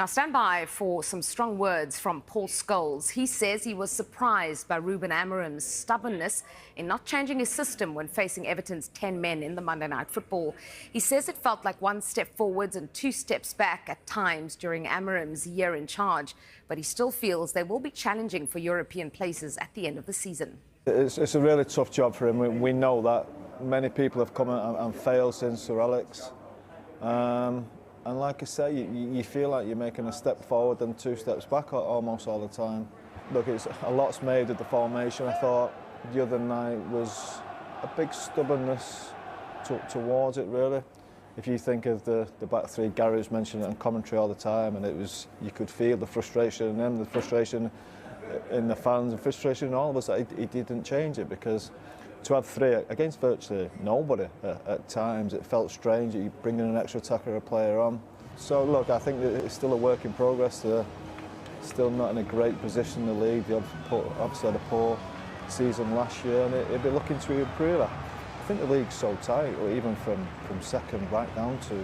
Now stand by for some strong words from Paul Scholes. He says he was surprised by Ruben Amorim's stubbornness in not changing his system when facing Everton's 10 men in the Monday Night Football. He says it felt like one step forwards and two steps back at times during Amorim's year in charge, but he still feels they will be challenging for European places at the end of the season. It's a really tough job for him. We know that. Many people have come and failed since Sir Alex. And like I say, you feel like you're making a step forward and two steps back almost all the time. Look, it's a lot's made of the formation. I thought the other night was a big stubbornness towards it, really. If you think of the back three, Gary was mentioning it on commentary all the time, and you could feel the frustration in them, the frustration in the fans, and frustration in all of us that he didn't change it, because to have three against virtually nobody at times, it felt strange that you bring in an extra attacker or a player on. So look, I think that it's still a work in progress. They're still not in a great position in the league. They obviously had a poor season last year, and it'd be looking to improve. I think the league's so tight, or even from second right down to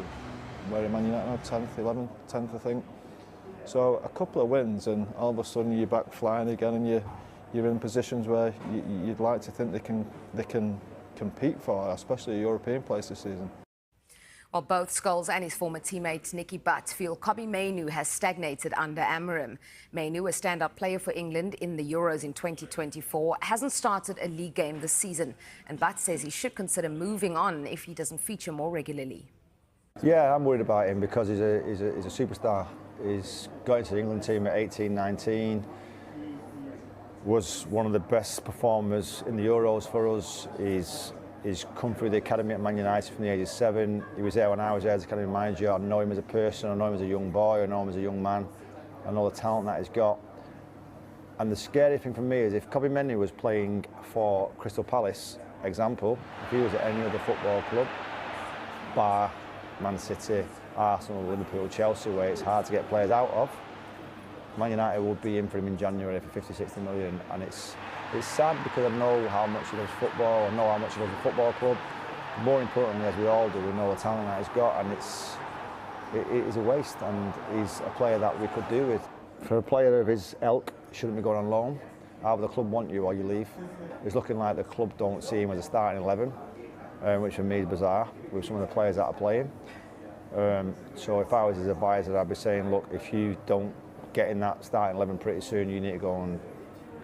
where Man United are 10th, 11th, 10th, I think. So a couple of wins, and all of a sudden you're back flying again, and you're in positions where you'd like to think they can compete for, especially a European place this season. While both Scholes and his former teammate Nicky Butt feel Mainoo has stagnated under Amorim. Mainoo, a stand-up player for England in the Euros in 2024, hasn't started a league game this season, and Butt says he should consider moving on if he doesn't feature more regularly. Yeah, I'm worried about him because he's a superstar. He's got into the England team at 18, 19. Was one of the best performers in the Euros for us. He's come through the academy at Man United from the age of 7. He was there when I was there as academy manager. I know him as a person, I know him as a young boy, I know him as a young man. I know the talent that he's got. And the scary thing for me is if Mainoo was playing for Crystal Palace, example, if he was at any other football club, bar Man City, Arsenal, Liverpool, Chelsea, where it's hard to get players out of, Man United would be in for him in January for 50-60 million, and it's sad because I know how much he loves football, I know how much he loves the football club. More importantly, as we all do, we know the talent that he's got, and it is a waste, and he's a player that we could do with. For a player of his ilk, shouldn't be going on loan. Either the club want you or you leave. It's looking like the club don't see him as a starting 11, which for me is bizarre with some of the players that are playing. So if I was his advisor, I'd be saying, look, if you don't get in that starting 11 pretty soon, you need to go and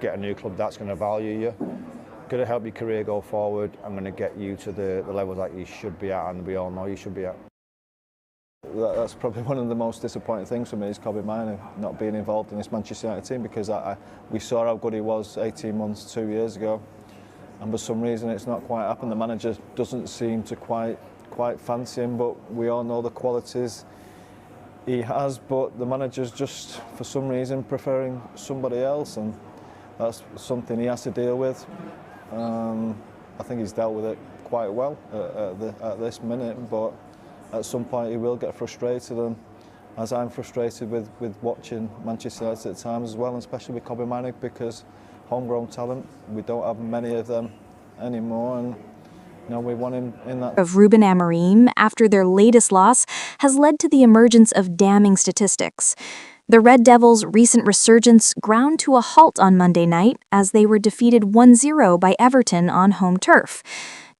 get a new club that's going to value you, going to help your career go forward, and going to get you to the levels that you should be at, and we all know you should be at. That's probably one of the most disappointing things for me is Mainoo not being involved in this Manchester United team, because we saw how good he was 18 months, 2 years ago, and for some reason it's not quite happened. The manager doesn't seem to quite fancy him, but we all know the qualities he has, but the manager's just for some reason preferring somebody else, and that's something he has to deal with. I think he's dealt with it quite well at this minute, but at some point he will get frustrated, and as I'm frustrated with watching Manchester United at times as well, and especially with Mainoo, because homegrown talent, we don't have many of them anymore, and we want him in that. Of Ruben Amorim after their latest loss has led to the emergence of damning statistics. The Red Devils' recent resurgence ground to a halt on Monday night as they were defeated 1-0 by Everton on home turf,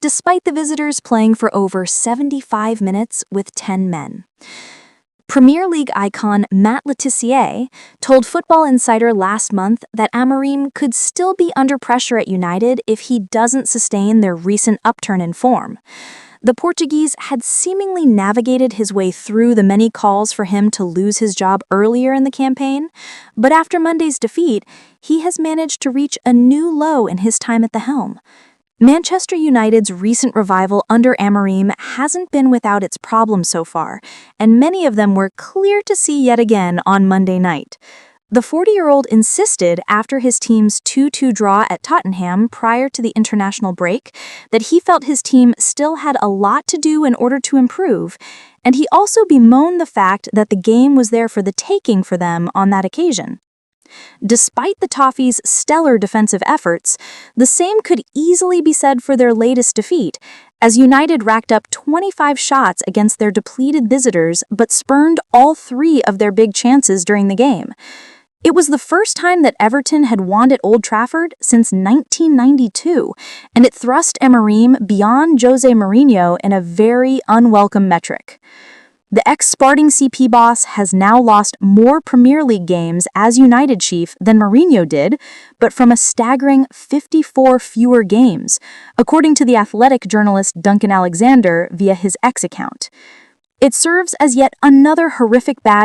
despite the visitors playing for over 75 minutes with 10 men. Premier League icon Matt Letizia told Football Insider last month that Amorim could still be under pressure at United if he doesn't sustain their recent upturn in form. The Portuguese had seemingly navigated his way through the many calls for him to lose his job earlier in the campaign, but after Monday's defeat, he has managed to reach a new low in his time at the helm. Manchester United's recent revival under Amorim hasn't been without its problems so far, and many of them were clear to see yet again on Monday night. The 40-year-old insisted after his team's 2-2 draw at Tottenham prior to the international break that he felt his team still had a lot to do in order to improve, and he also bemoaned the fact that the game was there for the taking for them on that occasion. Despite the Toffees' stellar defensive efforts, the same could easily be said for their latest defeat, as United racked up 25 shots against their depleted visitors but spurned all 3 of their big chances during the game. It was the first time that Everton had won at Old Trafford since 1992, and it thrust Amorim beyond Jose Mourinho in a very unwelcome metric. The ex-Sporting CP boss has now lost more Premier League games as United chief than Mourinho did, but from a staggering 54 fewer games, according to the Athletic journalist Duncan Alexander via his X account. It serves as yet another horrific badge